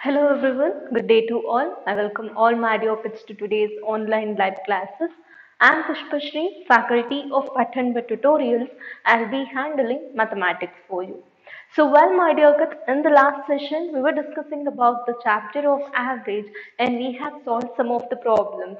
Hello everyone, good day to all. I welcome all my dear kids to today's online live classes. I am Pushpashri, faculty of Pathanva Tutorials. I'll be handling mathematics for you. My dear kids, in the last session we were discussing about the chapter of average and we have solved some of the problems.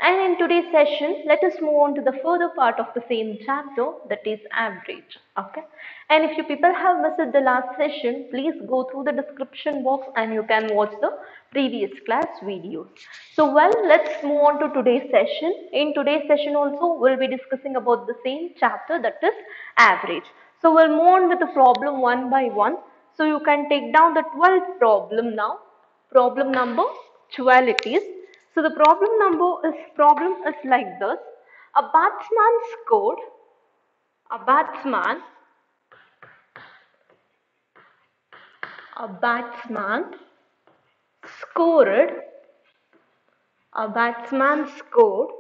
And in today's session, let us move on to the further part of the same chapter, that is average. Okay. And if you people have missed the last session, please go through the description box and you can watch the previous class videos. Let's move on to today's session. In today's session also, we'll be discussing about the same chapter, that is average. So we'll move on with the problem one by one. So you can take down the 12th problem now. Problem number 12 it is. So the problem is like this. A batsman scored a batsman a batsman scored a batsman scored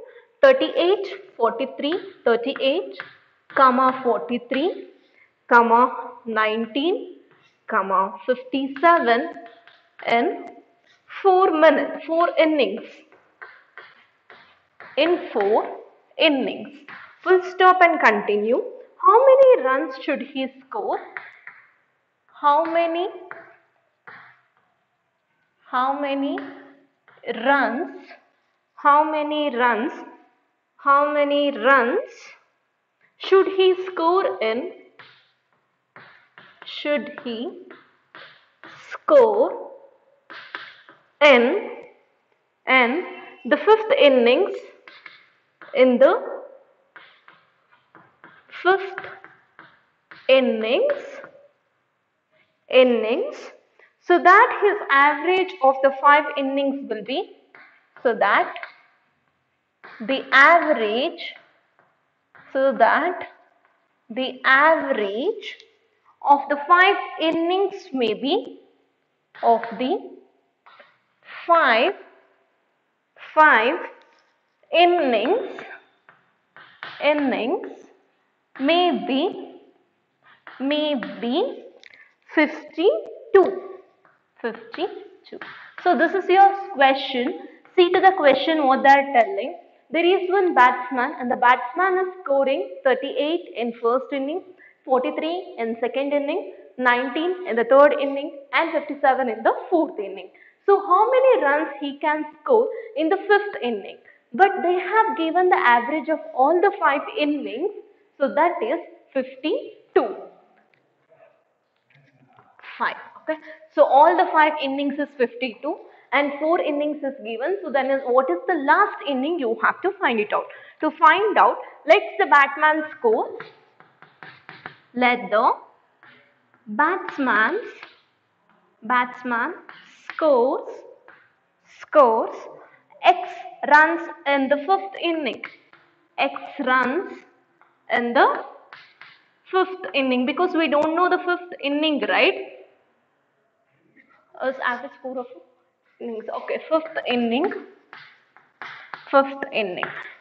38, 43, 38, comma 43, comma 19, comma 57 in 4 minutes, 4 innings. In 4 innings. Full stop and continue. How many runs should he score? How many runs? How many runs should he score in? Should he score in the fifth innings? In the fifth innings, so that his average of the 5 innings will be, so that the average of the 5 innings may be of the 5 innings may be 52. So this is your question. See to the question what they are telling. There is one batsman and the batsman is scoring 38 in first inning, 43 in second inning, 19 in the third inning and 57 in the fourth inning. So how many runs he can score in the fifth inning? But they have given the average of all the 5 innings, so that is 52. 5. Okay. So all the 5 innings is 52 and 4 innings is given. So then what is the last inning? You have to find it out. To find out, let the batsman score. Let the batsman scores X runs in the fifth inning. X runs in the fifth inning, because we don't know the fifth inning, right? Average score of innings. Okay, fifth inning.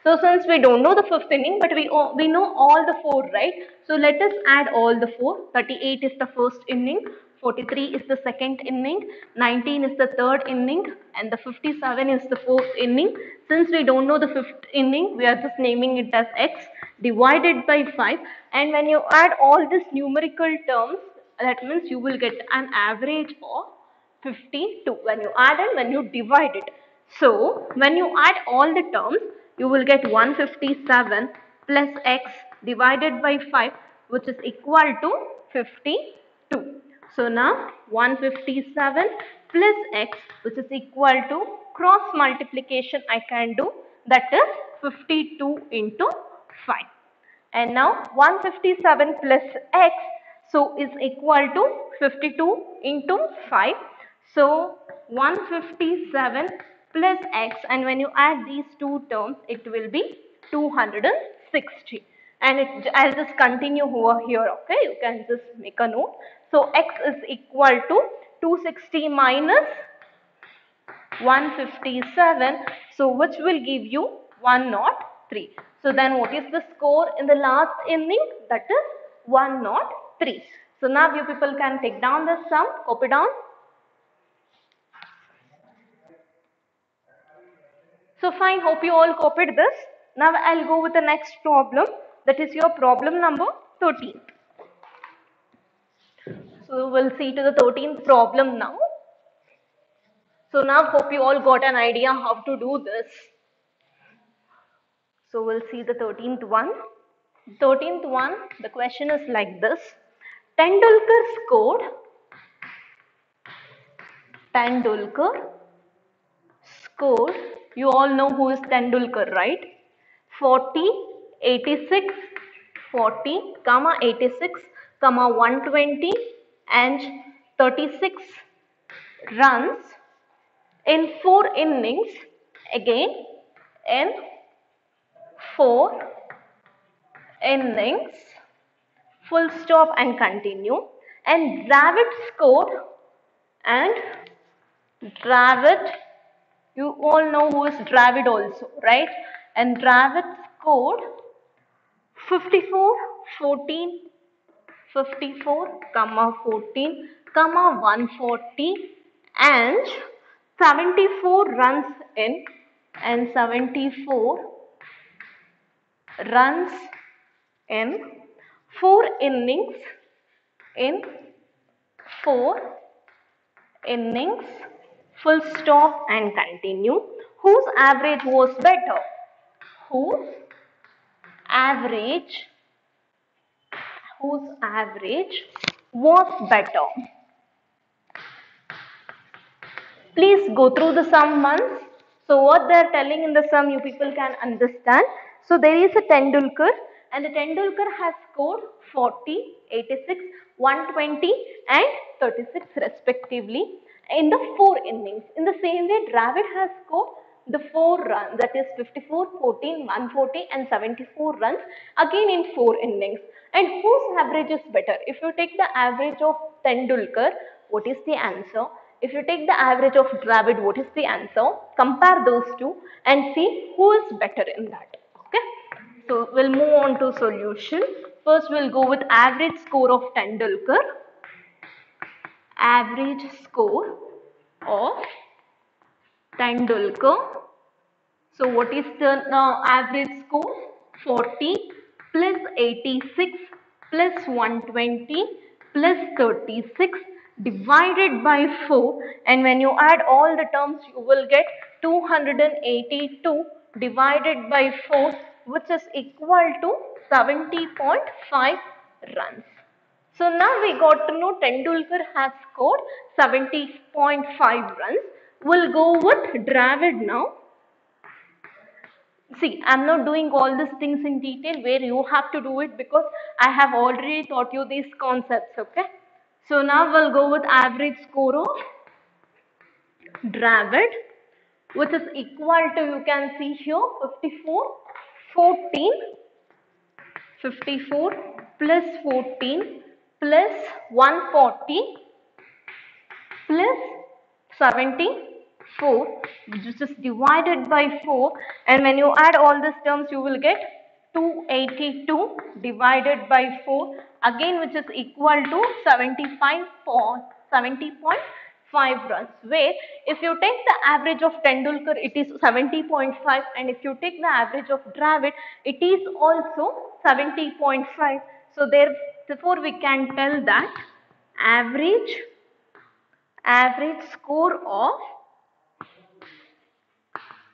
So since we don't know the fifth inning, but we know all the 4, right? So let us add all the 4. 38 is the first inning, 43 is the second inning, 19 is the third inning, and the 57 is the fourth inning. Since we don't know the fifth inning, we are just naming it as X divided by 5. And when you add all these numerical terms, that means you will get an average of 52 when you add and when you divide it. So when you add all the terms, you will get 157 plus x divided by 5, which is equal to 52. So now 157 plus x, which is equal to cross multiplication I can do, that is 52 into 5. And now 157 plus x, so is equal to 52 into 5. So 157 plus x, and when you add these two terms, it will be 260. And I'll just continue over here, okay? You can just make a note. So x is equal to 260 minus 157. So which will give you 103. So then what is the score in the last inning? That is 103. So now you people can take down the sum, copy down. So fine, hope you all copied this. Now I'll go with the next problem, that is your problem number 13. So we'll see to the 13th problem now. So now hope you all got an idea how to do this. So we'll see the 13th one. 13th one, the question is like this. Tendulkar scored, you all know who is Tendulkar, right? 40, 86, 40, comma 86, comma 120 and 36 runs in 4 innings, again in 4 innings, full stop and continue. And Dravid scored, and Dravid, you all know who is Dravid also, right? And Dravid scored 54, 14, 54, comma 14, comma 140 and 74 runs in, and 74 runs in 4 innings, in 4 innings, full stop and continue. Whose average was better? Whose average was better? Please go through the sum once. So what they are telling in the sum, you people can understand. So there is a Tendulkar, and the Tendulkar has scored 40, 86, 120 and 36 respectively in the 4 innings. In the same way, Dravid has scored the 4 runs, that is 54, 14, 140 and 74 runs again in 4 innings. And whose average is better? If you take the average of Tendulkar, what is the answer? If you take the average of Dravid, what is the answer? Compare those two and see who is better in that. Okay. So we'll move on to solution. First we'll go with average score of Tendulkar. Average score of Tendulkar. So what is the average score? 40 plus 86 plus 120 plus 36 divided by 4, and when you add all the terms you will get 282 divided by 4, which is equal to 70.5 runs. So now we got to know Tendulkar has scored 70.5 runs. We'll go with Dravid now. See, I'm not doing all these things in detail where you have to do it, because I have already taught you these concepts, okay? So now we'll go with average score of Dravid, which is equal to, you can see here, 54, 14, 54 plus 14 plus 140 plus 74, which is divided by 4, and when you add all these terms you will get 282 divided by 4, again which is equal to 70.5 runs, where if you take the average of Tendulkar it is 70.5, and if you take the average of Dravid it is also 70.5. So therefore we can tell that average score of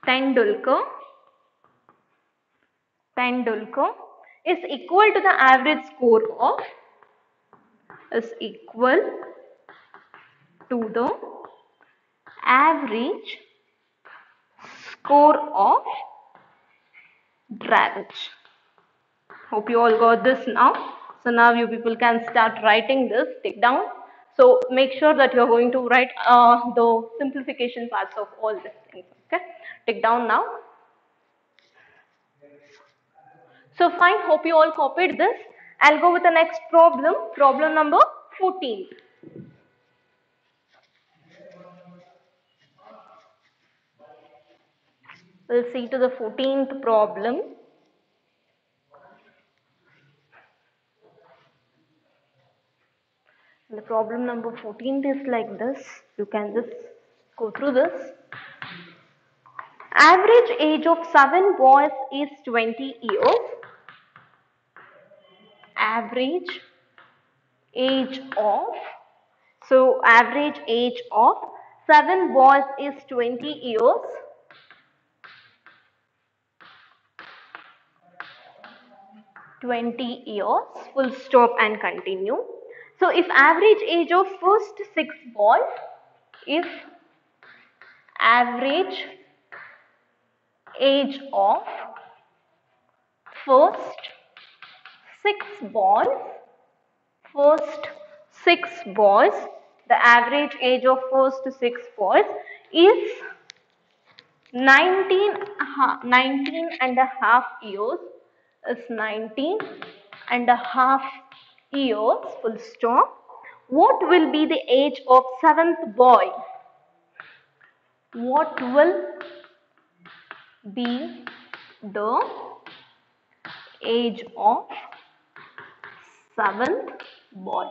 Tendulkar is equal to the average score of Dravid. Hope you all got this now. So now you people can start writing this, take down. So make sure that you are going to write the simplification parts of all these things. Okay, take down now. So fine, hope you all copied this. I'll go with the next problem, problem number 14. We'll see to the 14th problem. The problem number 14 is like this. You can just go through this. Average age of 7 boys is 20 years. Average age of, so average age of 7 boys is 20 years. Full stop and continue. So if average age of first 6 boys, if average age of first 6 boys, the average age of first 6 boys is 19 and a half years, is 19 and a half years, full stop. What will be the age of 7th boy? What will be the age of 7th boy?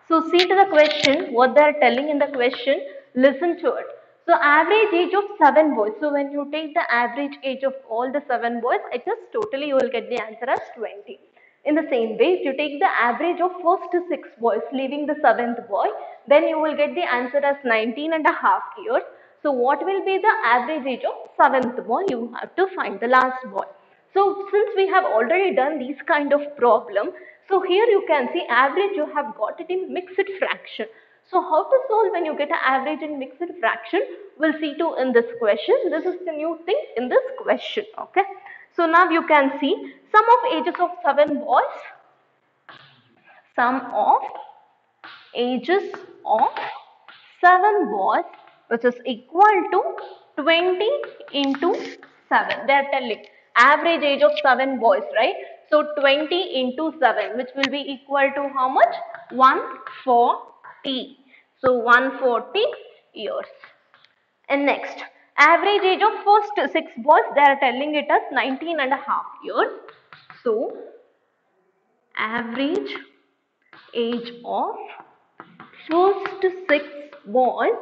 So see to the question, what they are telling in the question, listen to it. So average age of 7 boys. So when you take the average age of all the 7 boys, it is totally you will get the answer as 20. In the same way, if you take the average of first 6 boys leaving the 7th boy, then you will get the answer as 19 and a half years. So what will be the average age of 7th boy? You have to find the last boy. So since we have already done these kind of problem, so here you can see average you have got it in mixed fraction. So how to solve when you get an average in mixed fraction? We'll see to in this question. This is the new thing in this question. Okay. So now you can see sum of ages of 7 boys. Sum of ages of 7 boys, which is equal to 20 into 7. They are telling average age of 7 boys, right? So 20 into 7, which will be equal to how much? 140. So 140 years. And next, average age of first 6 boys, they are telling it as 19 and a half years. So average age of first 6 boys,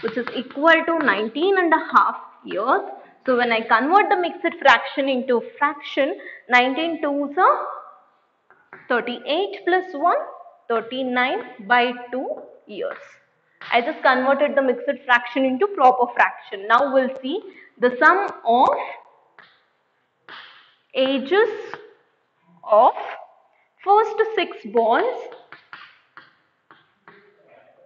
which is equal to 19 and a half years. So when I convert the mixed fraction into fraction, 19 twos are 38 plus 1, 39 by 2 years. I just converted the mixed fraction into proper fraction. Now we'll see the sum of ages of first 6 boys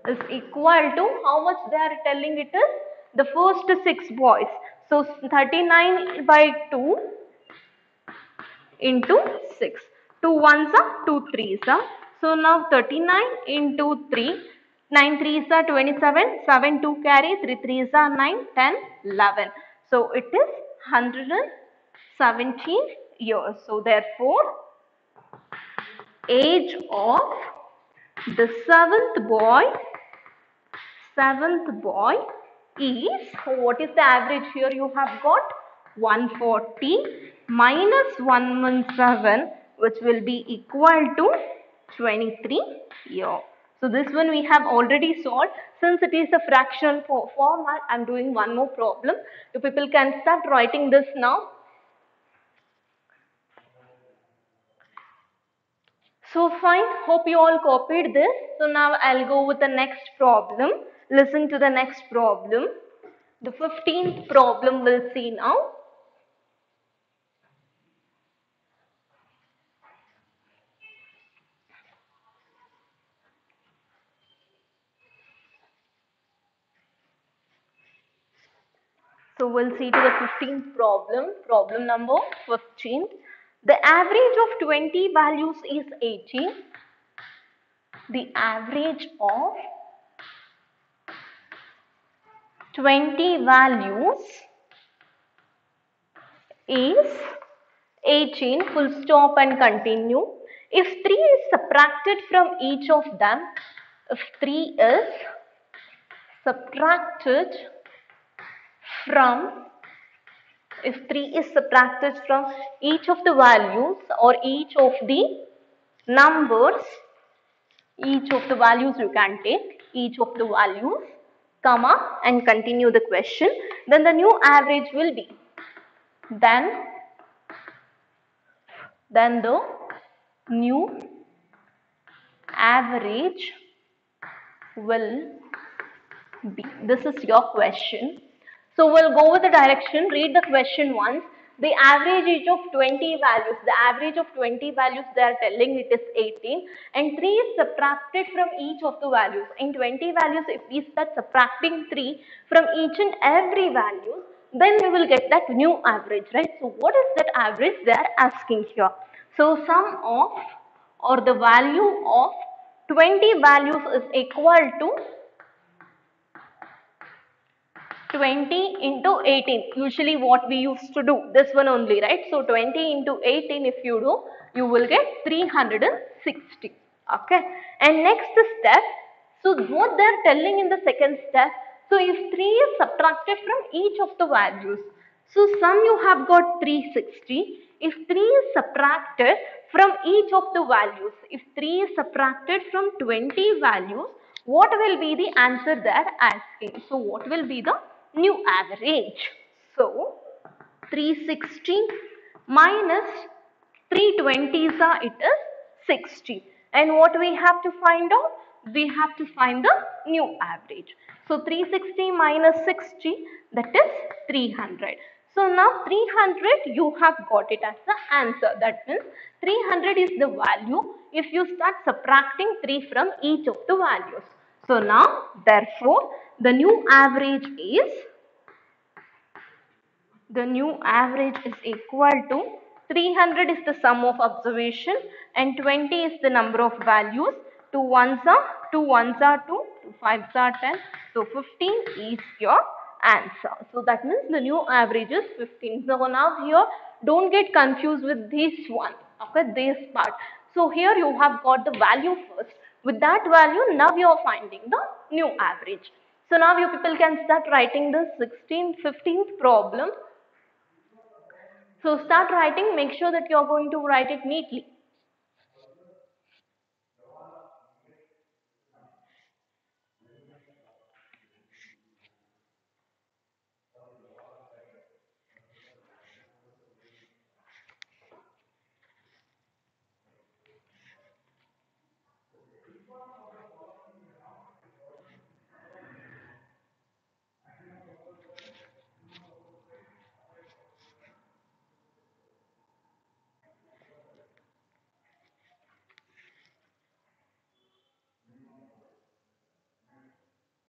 is equal to how much they are telling it is? The first 6 boys. So 39 by 2 into 6. 2 ones are 2 threes are. So now 39 into 3. 9 threes are 27. 7 2 carry. 3 threes are 9, 10, 11. So it is 117 years. So therefore, age of the 7th boy is, what is the average here you have got? 140 minus 117, which will be equal to 23 years. So this one we have already solved. Since it is a fractional format, I am doing one more problem. You people can start writing this now. So fine, hope you all copied this. So now I'll go with the next problem. Listen to the next problem. The 15th problem we'll see now. So we'll see to the 15th problem, problem number 15. The average of 20 values is 18. The average of 20 values is 18, full stop and continue. If 3 is subtracted from each of them, if 3 is subtracted from each of the values or each of the numbers, each of the values you can take, each of the values, comma and continue the question, then the new average will be. then the new average will be. This is your question. So we'll go with the direction. Read the question once. The average age of 20 values, they are telling it is 18, and 3 is subtracted from each of the values. In 20 values, if we start subtracting 3 from each and every value, then we will get that new average, right? So what is that average they are asking here? So sum of, or the value of 20 values is equal to 20 into 18, usually what we used to do, this one only, right? So 20 into 18 if you do, you will get 360, okay? And next step, so what they are telling in the second step, so if 3 is subtracted from each of the values, so sum you have got 360, if 3 is subtracted from each of the values, if 3 is subtracted from 20 values, what will be the answer they are asking? So what will be the new average? So 360 minus 320 it is 60, and what we have to find out? We have to find the new average. So 360 minus 60, that is 300. So now 300 you have got it as the answer. That means 300 is the value if you start subtracting 3 from each of the values. So now therefore the new average is equal to 300 is the sum of observation and 20 is the number of values. 2 ones are 2, 2 5s are 10. So 15 is your answer. So that means the new average is 15. So now here don't get confused with this one, okay, this part. So here you have got the value first. With that value, now you are finding the new average. So now you people can start writing the 15th problem. So start writing, make sure that you are going to write it neatly.